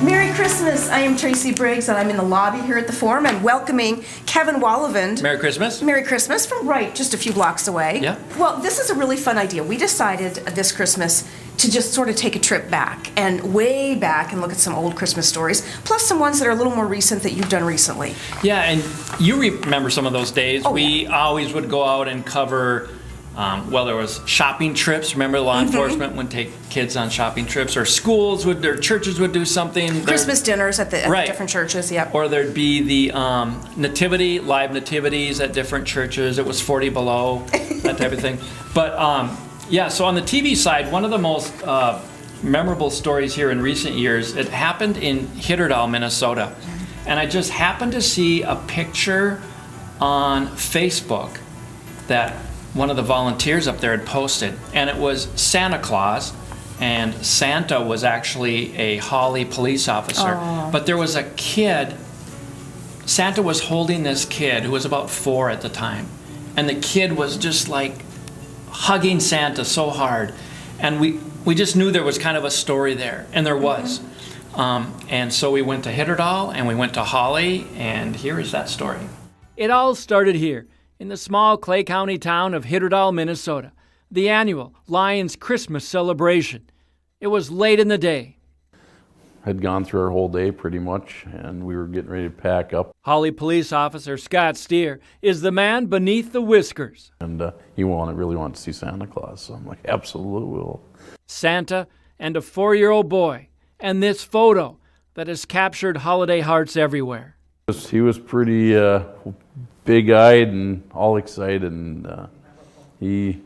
Merry Christmas! I am Tracy Briggs, and I'm in the lobby here at the Forum and welcoming Kevin Wallevand. Merry Christmas. Merry Christmas from just a few blocks away. Yeah. Well, this is a really fun idea. We decided this Christmas to just sort of take a trip back and way back and look at some old Christmas stories, plus some ones that are a little more recent that you've done recently. Yeah, and you remember some of those days. Oh, we always would go out and cover, there was shopping trips. Remember law enforcement would take kids on shopping trips, or schools would, or churches would do something. Christmas dinners at the different churches, yep. Or there'd be the nativity, live nativities at different churches. It was 40 below, that type of thing. But yeah, so on the TV side, one of the most memorable stories here in recent years, it happened in Hitterdal, Minnesota. And I just happened to see a picture on Facebook that one of the volunteers up there had posted. And it was Santa Claus, and Santa was actually a Holly police officer. Aww. But there was a kid, Santa was holding this kid who was about 4 at the time. And the kid was just like hugging Santa so hard. And we just knew there was kind of a story there, and there was. And so we went to Hitterdal, and we went to Holly, and here is that story. It all started here, in the small Clay County town of Hitterdal, Minnesota, the annual Lions Christmas celebration. It was late in the day. Had gone through our whole day pretty much, and we were getting ready to pack up. Holly Police Officer Scott Steer is the man beneath the whiskers. And he really wanted to see Santa Claus, so I'm like, absolutely will. Santa and a 4-year-old boy, and this photo that has captured holiday hearts everywhere. He was pretty big-eyed and all excited, and he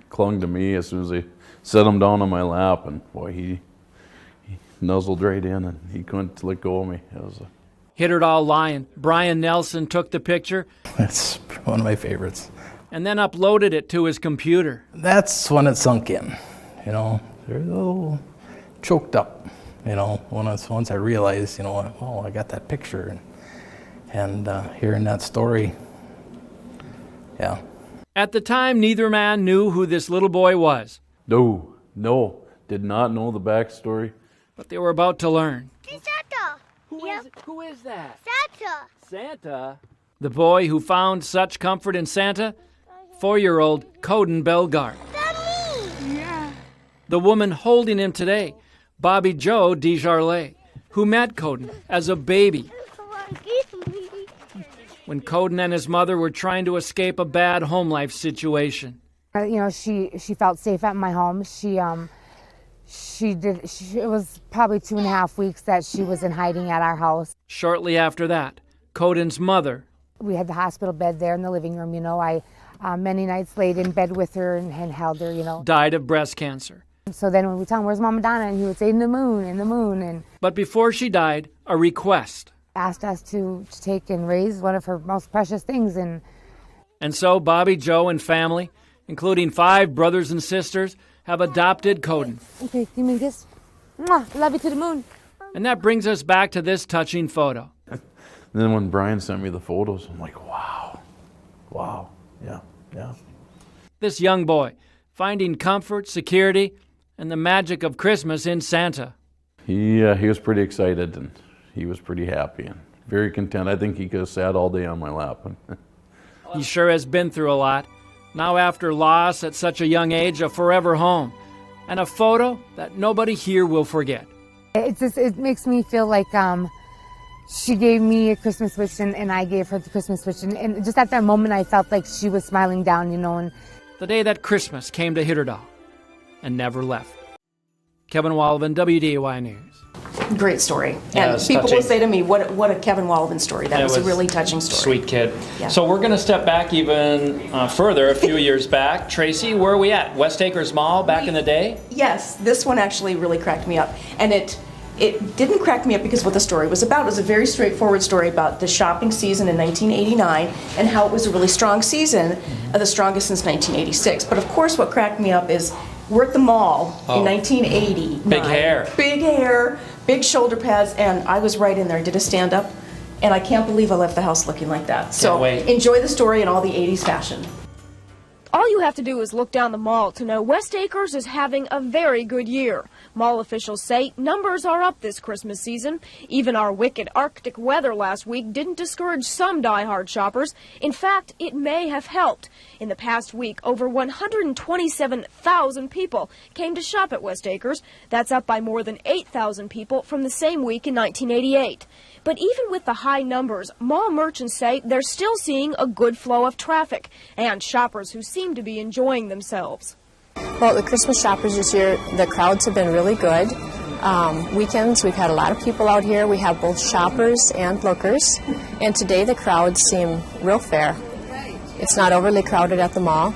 clung to me as soon as I set him down on my lap, and boy, he nuzzled right in, and he couldn't let go of me. It was Hitterdal Lion Brian Nelson took the picture. That's one of my favorites. And then uploaded it to his computer. That's when it sunk in. You know, they're a little choked up. You know, once I realized, oh, I got that picture, and hearing that story, yeah. At the time, neither man knew who this little boy was. No, did not know the backstory. But they were about to learn. It's Santa. Who is that? Santa. Santa. The boy who found such comfort in Santa, 4-year-old Coden Belgard. That's me. Yeah. The woman holding him today, Bobby Jo Desjardins, who met Coden as a baby. When Coden and his mother were trying to escape a bad home life situation. She felt safe at my home. It was probably 2.5 weeks that she was in hiding at our house. Shortly after that, Coden's mother. We had the hospital bed there in the living room. I many nights laid in bed with her and held her. Died of breast cancer. So then when we tell him, "Where's Mama Donna?" and he would say, in the moon. And but before she died, a request. Asked us to take and raise one of her most precious things. And so Bobby Jo and family, including 5 brothers and sisters, have adopted Coden. Okay, give me this. Mwah, love you to the moon. And that brings us back to this touching photo. And then when Brian sent me the photos, I'm like, wow, yeah. This young boy, finding comfort, security, and the magic of Christmas in Santa. He was pretty excited, and he was pretty happy and very content. I think he could have sat all day on my lap. He sure has been through a lot. Now after loss at such a young age, a forever home. And a photo that nobody here will forget. It makes me feel like she gave me a Christmas wish and I gave her the Christmas wish. And just at that moment, I felt like she was smiling down, And the day that Christmas came to Hitterdal and never left. Kevin Wallevand, WDAY News. Great story. Yeah, and people touching. will say to me, what a Kevin Wallevand story. That was a really touching story. Sweet kid. Yeah. So we're going to step back even further, a few years back. Tracy, where are we at? West Acres Mall back in the day? Yes, this one actually really cracked me up. And it didn't crack me up because what the story was about. It was a very straightforward story about the shopping season in 1989 and how it was a really strong season, the strongest since 1986. But of course what cracked me up is we're at the mall in 1980. Big hair, big shoulder pads, and I was right in there. I did a stand-up, and I can't believe I left the house looking like that. So enjoy the story and all the 80s fashion. All you have to do is look down the mall to know West Acres is having a very good year. Mall officials say numbers are up this Christmas season. Even our wicked Arctic weather last week didn't discourage some die-hard shoppers. In fact, it may have helped. In the past week, over 127,000 people came to shop at West Acres. That's up by more than 8,000 people from the same week in 1988. But even with the high numbers, mall merchants say they're still seeing a good flow of traffic and shoppers who seem to be enjoying themselves. Well, the Christmas shoppers this year, the crowds have been really good. Weekends, we've had a lot of people out here. We have both shoppers and lookers. And today the crowds seem real fair. It's not overly crowded at the mall.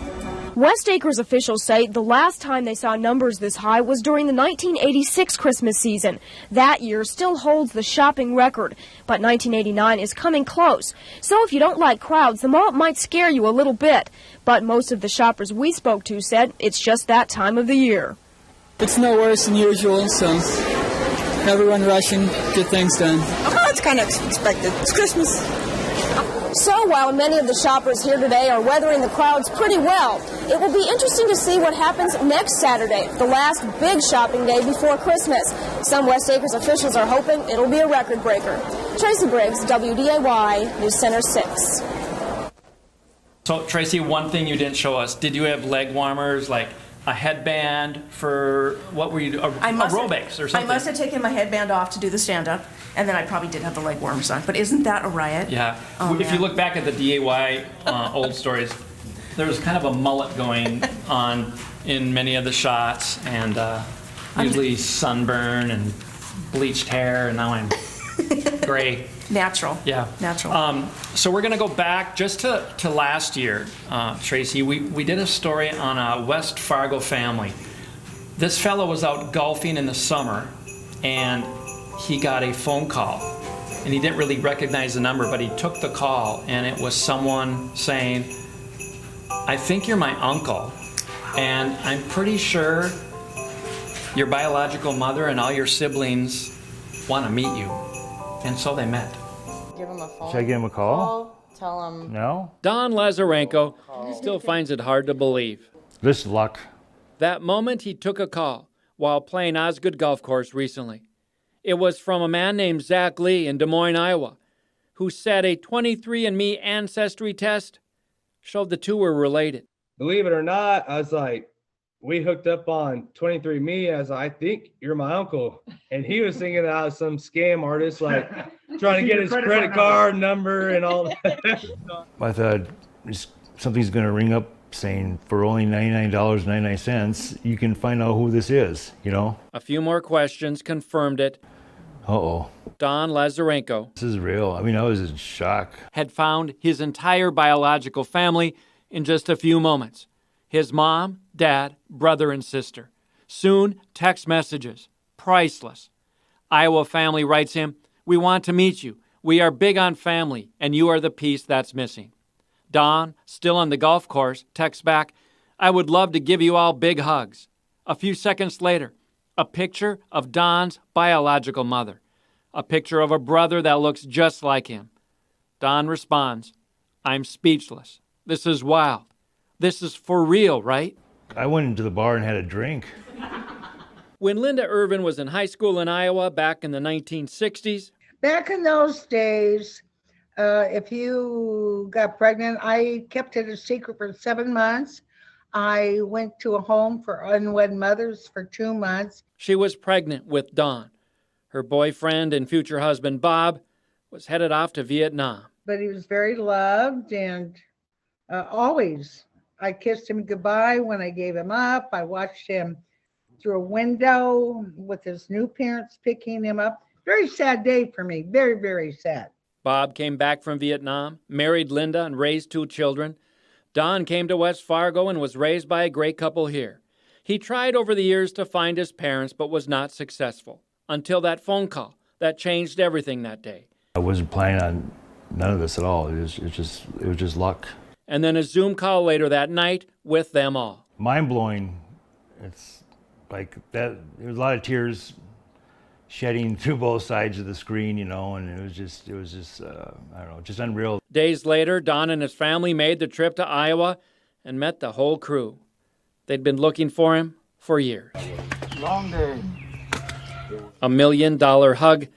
West Acres officials say the last time they saw numbers this high was during the 1986 Christmas season. That year still holds the shopping record, but 1989 is coming close. So if you don't like crowds, the mall might scare you a little bit. But most of the shoppers we spoke to said it's just that time of the year. It's no worse than usual, so everyone rushing, get things done. Oh, it's kind of expected. It's Christmas. So while many of the shoppers here today are weathering the crowds pretty well, it will be interesting to see what happens next Saturday, the last big shopping day before Christmas. Some West Acres officials are hoping it'll be a record breaker. Tracy Briggs, WDAY, News Center 6. So, Tracy, one thing you didn't show us, did you have leg warmers, like a headband for, what were you, aerobics or something? I must have taken my headband off to do the stand-up, and then I probably did have the leg warmers on. But isn't that a riot? Yeah. Oh, if you look back at the DAY old stories, there was kind of a mullet going on in many of the shots, and usually sunburn and bleached hair, and now I'm gray. Natural. Yeah. Natural. So we're going to go back just to last year, Tracy. We did a story on a West Fargo family. This fellow was out golfing in the summer, and he got a phone call. And he didn't really recognize the number, but he took the call, and it was someone saying, "I think you're my uncle, and I'm pretty sure your biological mother and all your siblings want to meet you." And so they met. Give him a phone. Should I give him a call? Tell him. No? Don Lazarenko still finds it hard to believe. This luck. That moment he took a call while playing Osgood Golf Course recently. It was from a man named Zach Lee in Des Moines, Iowa, who said a 23andMe ancestry test showed the two were related. Believe it or not, I was like, we hooked up on 23andMe as I think you're my uncle. And he was thinking that I was some scam artist, like trying to get his credit card number and all that. I thought something's going to ring up saying for only $99.99, you can find out who this is, you know? A few more questions confirmed it. Uh-oh. Don Lazarenko. This is real. I mean, I was in shock. Had found his entire biological family in just a few moments. His mom, dad, brother, and sister. Soon, text messages. Priceless. Iowa family writes him, "We want to meet you. We are big on family, and you are the piece that's missing." Don, still on the golf course, texts back, "I would love to give you all big hugs." A few seconds later, a picture of Don's biological mother. A picture of a brother that looks just like him. Don responds, "I'm speechless. This is wild. This is for real, right?" I went into the bar and had a drink. When Linda Irvin was in high school in Iowa back in the 1960s. Back in those days, if you got pregnant, I kept it a secret for 7 months. I went to a home for unwed mothers for 2 months. She was pregnant with Don. Her boyfriend and future husband, Bob, was headed off to Vietnam. But he was very loved, and always I kissed him goodbye when I gave him up. I watched him through a window with his new parents picking him up. Very sad day for me. Very, very sad. Bob came back from Vietnam, married Linda, and raised 2 children. Don came to West Fargo and was raised by a great couple here. He tried over the years to find his parents, but was not successful, until that phone call that changed everything that day. I wasn't planning on none of this at all. It was just luck. And then a Zoom call later that night with them all. Mind-blowing. It's like that. There was a lot of tears shedding through both sides of the screen, you know, and it was just I don't know, just unreal. Days later, Don and his family made the trip to Iowa and met the whole crew. They'd been looking for him for years. Long day. $1 million hug,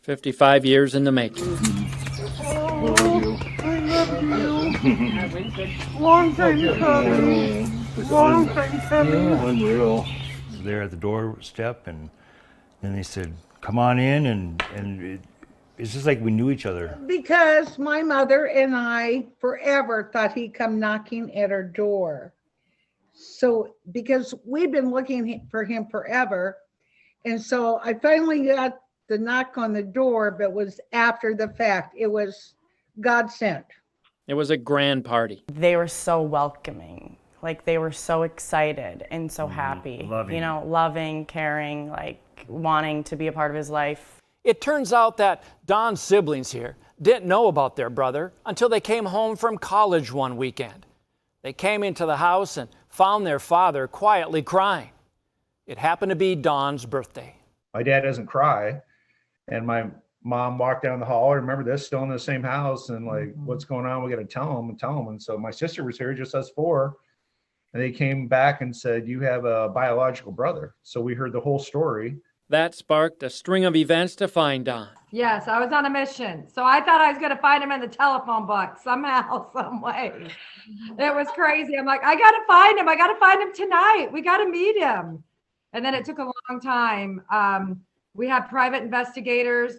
55 years in the making. Long time coming. Long time coming. Unreal. There at the doorstep, and then they said, "Come on in," and it's just like we knew each other. Because my mother and I forever thought he'd come knocking at our door. So, because we've been looking for him forever. And so I finally got the knock on the door, but it was after the fact. It was God sent. It was a grand party. They were so welcoming. Like, they were so excited and so happy. Loving. You know, loving, caring, like wanting to be a part of his life. It turns out that Don's siblings here didn't know about their brother until they came home from college one weekend. They came into the house and found their father quietly crying. It happened to be Don's birthday. My dad doesn't cry. And my mom walked down the hall. I remember this, still in the same house, and like, what's going on? We got to tell him. And so my sister was here, just us four. And they came back and said, "You have a biological brother." So we heard the whole story. That sparked a string of events to find Don. Yes, I was on a mission. So I thought I was going to find him in the telephone book somehow, some way. It was crazy. I'm like, I got to find him. I got to find him tonight. We got to meet him. And then it took a long time. We had private investigators.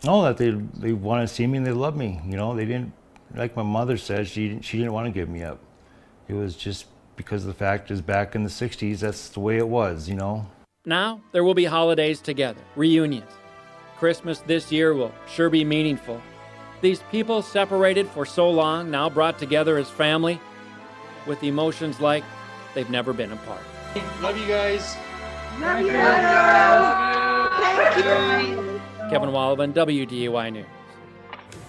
Oh, that they want to see me and they love me. You know, they didn't, like my mother said, she didn't want to give me up. It was just because the fact is, back in the 60s, that's the way it was, you know. Now there will be holidays together, reunions. Christmas this year will sure be meaningful. These people separated for so long, now brought together as family, with emotions like they've never been apart. Love you guys. Love you. Kevin Wallevand, WDAY News.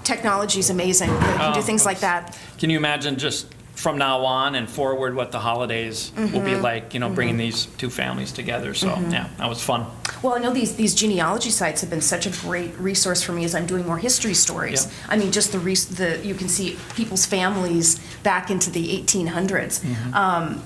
Technology is amazing. They can do things like that. Can you imagine just from now on and forward what the holidays will be like, you know, bringing these two families together? So, yeah, that was fun. Well, I know these genealogy sites have been such a great resource for me as I'm doing more history stories. Yeah. I mean, just you can see people's families back into the 1800s.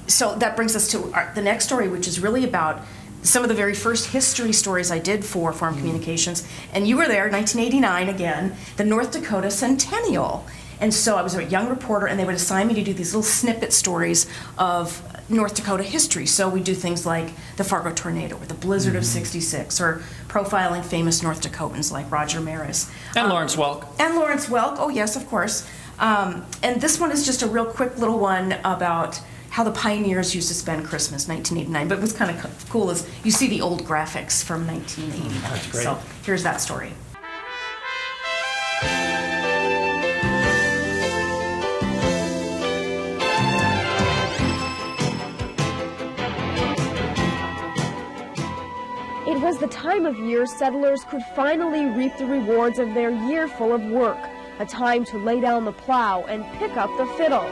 So that brings us to the next story, which is really about some of the very first history stories I did for Farm Communications. And you were there, 1989 again, the North Dakota Centennial. And so I was a young reporter, and they would assign me to do these little snippet stories of North Dakota history. So we do things like the Fargo tornado, or the blizzard of '66, or profiling famous North Dakotans like Roger Maris. And Lawrence Welk. And Lawrence Welk, oh yes, of course. And this one is just a real quick little one about how the pioneers used to spend Christmas, 1989. But what's kind of cool is you see the old graphics from 1989. That's great. So here's that story. It was the time of year settlers could finally reap the rewards of their year full of work, a time to lay down the plow and pick up the fiddle.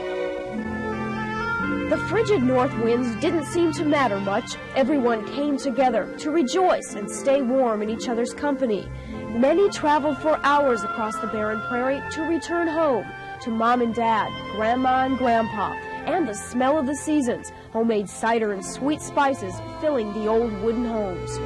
The frigid north winds didn't seem to matter much. Everyone came together to rejoice and stay warm in each other's company. Many traveled for hours across the barren prairie to return home to mom and dad, grandma and grandpa, and the smell of the seasons, homemade cider and sweet spices filling the old wooden homes.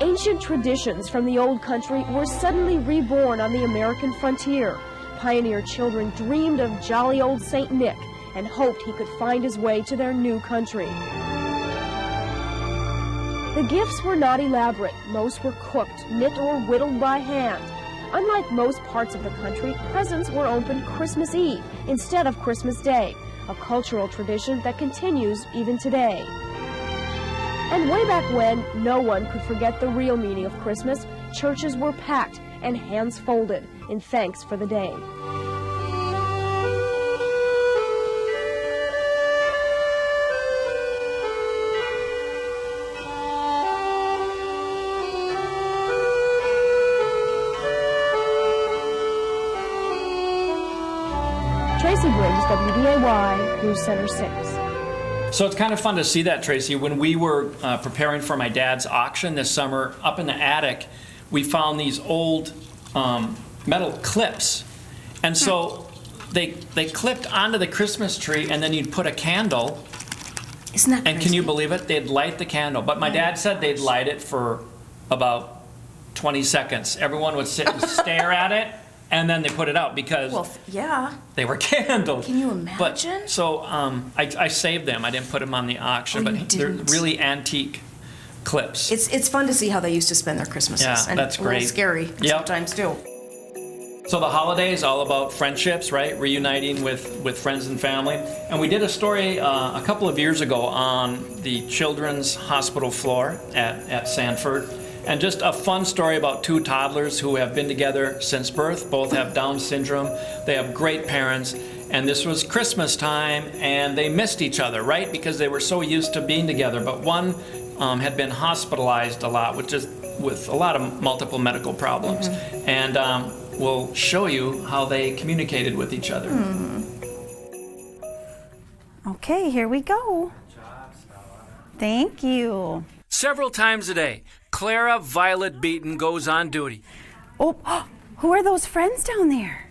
Ancient traditions from the old country were suddenly reborn on the American frontier. Pioneer children dreamed of jolly old St. Nick and hoped he could find his way to their new country. The gifts were not elaborate. Most were cooked, knit, or whittled by hand. Unlike most parts of the country, presents were opened Christmas Eve instead of Christmas Day, a cultural tradition that continues even today. And way back when, no one could forget the real meaning of Christmas. Churches were packed and hands folded in thanks for the day. Tracy Briggs, WDAY, News Center 6. So it's kind of fun to see that, Tracy. When we were preparing for my dad's auction this summer, up in the attic, we found these old metal clips. And so they clipped onto the Christmas tree, and then you'd put a candle. Isn't that And can you believe it? They'd light the candle. But my dad said they'd light it for about 20 seconds. Everyone would sit and stare at it, and then they put it out because yeah. they were candles. Can you imagine? But, so I saved them. I didn't put them on the auction, but they're really antique clips. It's fun to see how they used to spend their Christmases. Yeah, and that's a little great. scary sometimes too. So the holiday is all about friendships, right? Reuniting with friends and family. And we did a story a couple of years ago on the children's hospital floor at Sanford. And just a fun story about two toddlers who have been together since birth. Both have Down syndrome. They have great parents. And this was Christmas time, and they missed each other, right? Because they were so used to being together. But one had been hospitalized a lot, with a lot of multiple medical problems. Mm-hmm. And we'll show you how they communicated with each other. Okay, here we go. Thank you. Several times a day, Clara Violet Beaton goes on duty. Oh, who are those friends down there?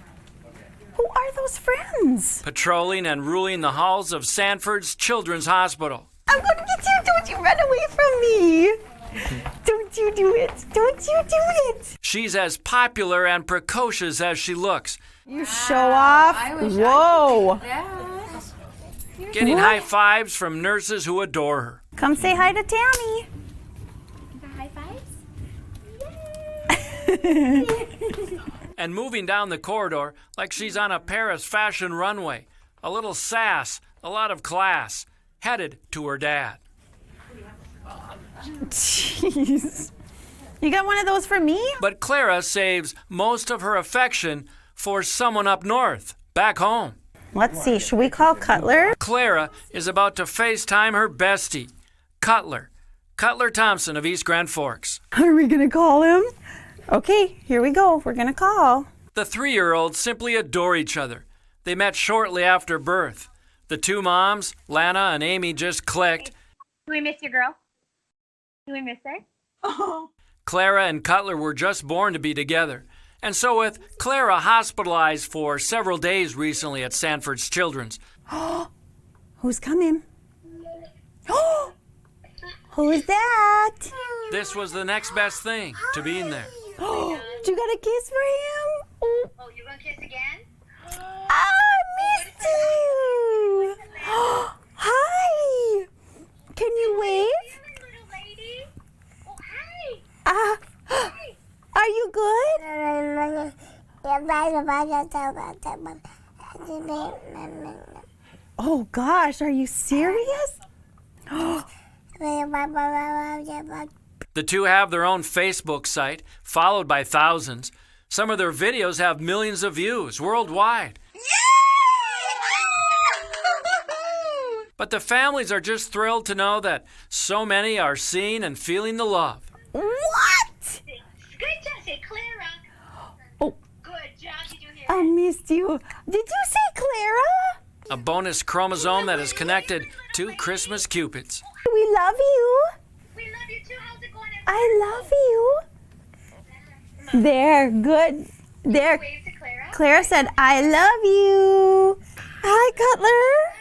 Who are those friends? Patrolling and ruling the halls of Sanford's Children's Hospital. I'm going to get you. Don't you run away from me. Don't you do it. Don't you do it. She's as popular and precocious as she looks. You show off. Whoa. Getting high fives from nurses who adore her. Come say hi to Tammy. High fives? And moving down the corridor like she's on a Paris fashion runway. A little sass, a lot of class, headed to her dad. Jeez. You got one of those for me? But Clara saves most of her affection for someone up north, back home. Let's see, should we call Cutler? Clara is about to FaceTime her bestie, Cutler Thompson of East Grand Forks. Are we gonna call him? Okay, here we go. We're gonna call. The 3-year-olds simply adore each other. They met shortly after birth. The two moms, Lana and Amy, just clicked. Do we miss your girl? Do we miss her? Oh. Clara and Cutler were just born to be together. And so with Clara hospitalized for several days recently at Sanford's Children's. Who's coming? Who's that? This was the next best thing to being there. You got a kiss for him? Oh, you're gonna kiss again? I missed you. Hi. Can you wave? Oh, hi. Are you good? Oh gosh, are you serious? The two have their own Facebook site, followed by thousands. Some of their videos have millions of views worldwide. But the families are just thrilled to know that so many are seeing and feeling the love. What? Good job, say Clara. Oh. Good job. Did you hear I missed you. Did you say Clara? A bonus chromosome that is connected to Christmas Cupids. We love you. We love you too. How's it going? I love you. There, good. There. Wave to Clara. Clara said, I love you. Hi, Cutler.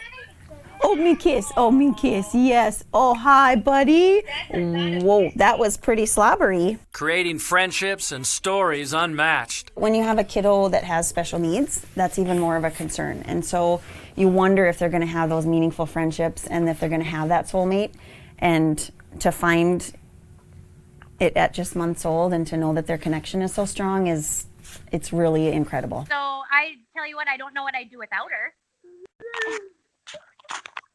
Oh, me kiss. Oh, me kiss. Yes. Oh, hi, buddy. Whoa, that was pretty slobbery. Creating friendships and stories unmatched. When you have a kiddo that has special needs, that's even more of a concern. And so you wonder if they're going to have those meaningful friendships and if they're going to have that soulmate. And to find it at just months old and to know that their connection is so strong it's really incredible. So I tell you what, I don't know what I'd do without her.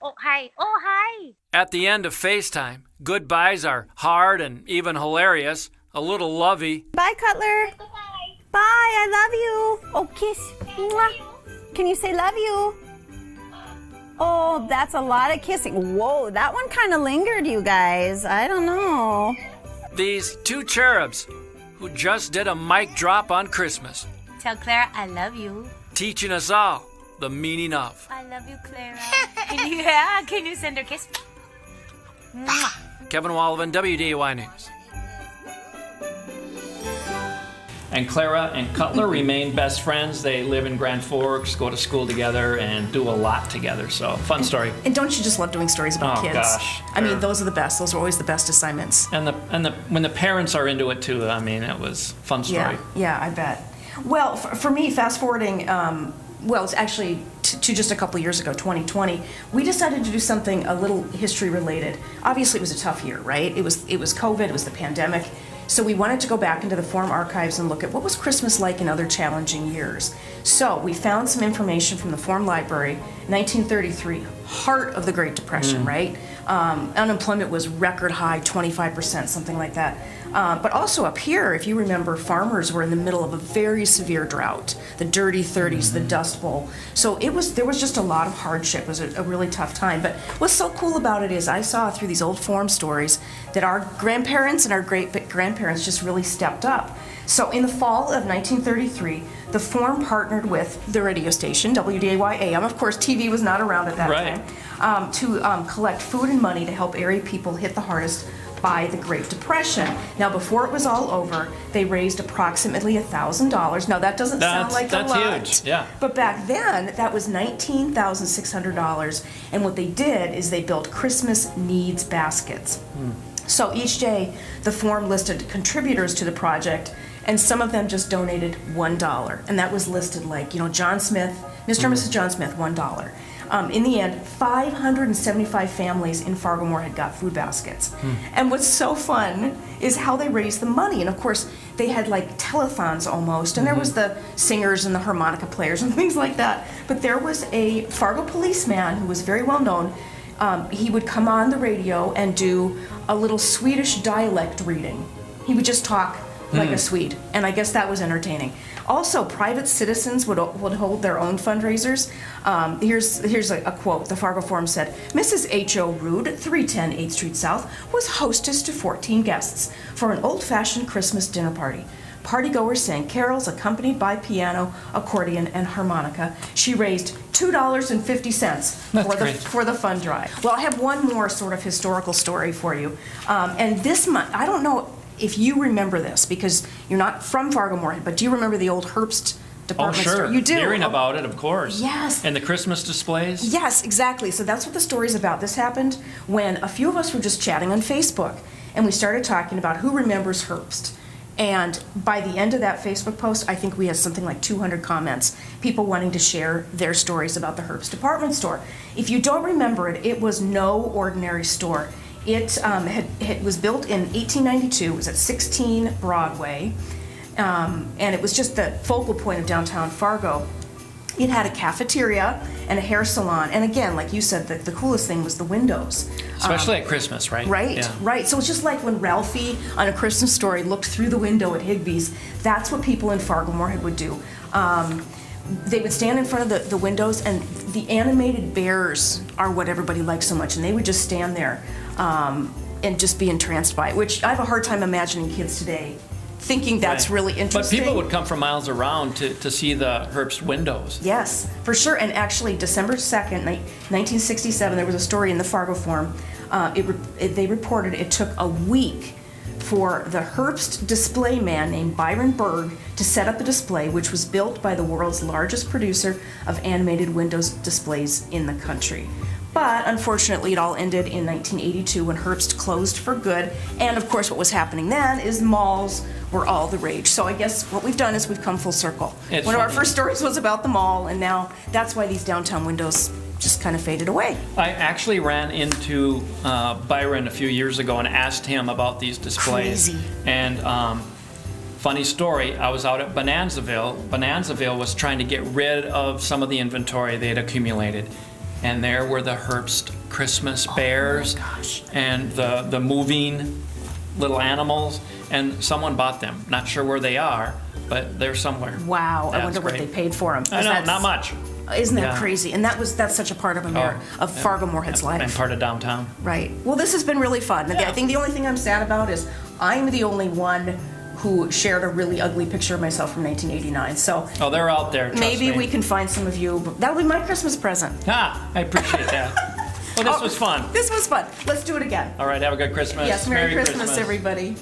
Oh, hi. Oh, hi. At the end of FaceTime, goodbyes are hard and even hilarious, a little lovey. Bye, Cutler. Bye. Bye, I love you. Oh, kiss. Mwah. Can you say love you? Oh, that's a lot of kissing. Whoa, that one kind of lingered, you guys. I don't know. These two cherubs who just did a mic drop on Christmas. Tell Clara I love you. Teaching us all the meaning of. I love you, Clara. Can you send her a kiss? Kevin Wallevand, WDAY News. And Clara and Cutler remain best friends. They live in Grand Forks, go to school together, and do a lot together. So, fun story. And don't you just love doing stories about kids? Gosh. I mean, those are the best. Those are always the best assignments. And when the parents are into it too, I mean, it was a fun story. Yeah, I bet. Well, for me, fast forwarding, well, it's actually to just a couple years ago, 2020, we decided to do something a little history related. Obviously, it was a tough year, right? It was COVID, it was the pandemic. So we wanted to go back into the Forum archives and look at what was Christmas like in other challenging years. So we found some information from the Forum Library, 1933, heart of the Great Depression, right? Unemployment was record high, 25%, something like that. But also up here, if you remember, farmers were in the middle of a very severe drought, the dirty 30s, the Dust Bowl. So there was just a lot of hardship. It was a really tough time. But what's so cool about it is I saw through these old Forum stories that our grandparents and our great-grandparents just really stepped up. So in the fall of 1933, the Forum partnered with the radio station, WDAY AM. Of course, TV was not around at that time, to collect food and money to help area people hit the hardest by the Great Depression. Now, before it was all over, they raised approximately $1,000. Now, that doesn't sound like a lot. That's huge, yeah. But back then, that was $19,600. And what they did is they built Christmas needs baskets. So each day, the Forum listed contributors to the project, and some of them just donated $1. And that was listed like, John Smith, Mr. and Mrs. John Smith, $1. In the end, 575 families in Fargo had got food baskets. And what's so fun is how they raised the money. And of course, they had like telethons almost, and there was the singers and the harmonica players and things like that. But there was a Fargo policeman who was very well known. He would come on the radio and do a little Swedish dialect reading. He would just talk like a Swede, and I guess that was entertaining. Also, private citizens would hold their own fundraisers. Here's a quote. The Fargo Forum said, Mrs. H.O. Rood, 310 8th Street South, was hostess to 14 guests for an old-fashioned Christmas dinner party. Partygoers sang carols accompanied by piano, accordion, and harmonica. She raised $2.50 for the fund drive. Well, I have one more sort of historical story for you. And this month, I don't know if you remember this, because you're not from Fargo, but do you remember the old Herbst department store? You do? Hearing about it, of course. Yes. And the Christmas displays? Yes, exactly. So that's what the story's about. This happened when a few of us were just chatting on Facebook, and we started talking about who remembers Herbst. And by the end of that Facebook post, I think we had something like 200 comments, people wanting to share their stories about the Herbst department store. If you don't remember it, it was no ordinary store. It was built in 1892. It was at 16 Broadway, and it was just the focal point of downtown Fargo. It had a cafeteria and a hair salon, and again, like you said, the coolest thing was the windows. Especially at Christmas, right? Right, yeah. Right. So it's just like when Ralphie on A Christmas Story looked through the window at Higbee's. That's what people in Fargo would do. They would stand in front of the windows, and the animated bears are what everybody likes so much, and they would just stand there and just be entranced by it, which I have a hard time imagining kids today thinking that's really interesting. But people would come from miles around to see the Herbst windows. Yes, for sure. And actually, December 2nd, 1967, there was a story in the Fargo Forum. They reported it took a week for the Herbst display man named Byron Berg to set up a display which was built by the world's largest producer of animated windows displays in the country. But unfortunately, it all ended in 1982 when Herbst closed for good. And of course, what was happening then is malls were all the rage. So I guess what we've done is we've come full circle. One of our first stories was about the mall, and now that's why these downtown windows just kind of faded away. I actually ran into Byron a few years ago and asked him about these displays. Crazy. And funny story, I was out at Bonanzaville. Bonanzaville was trying to get rid of some of the inventory they had accumulated. And there were the Herbst Christmas bears and the moving little animals, and someone bought them. Not sure where they are, but they're somewhere. Wow, I wonder what they paid for them. I know, not much. Isn't that crazy? And that's such a part of Fargo Moorhead's life. And part of downtown. Right. Well, this has been really fun. I think the only thing I'm sad about is I'm the only one who shared a really ugly picture of myself from 1989. So they're out there. Maybe we can find some of you. That'll be my Christmas present. I appreciate that. Well, this was fun. This was fun. Let's do it again. All right. Have a good Christmas. Yes. Merry Christmas, everybody.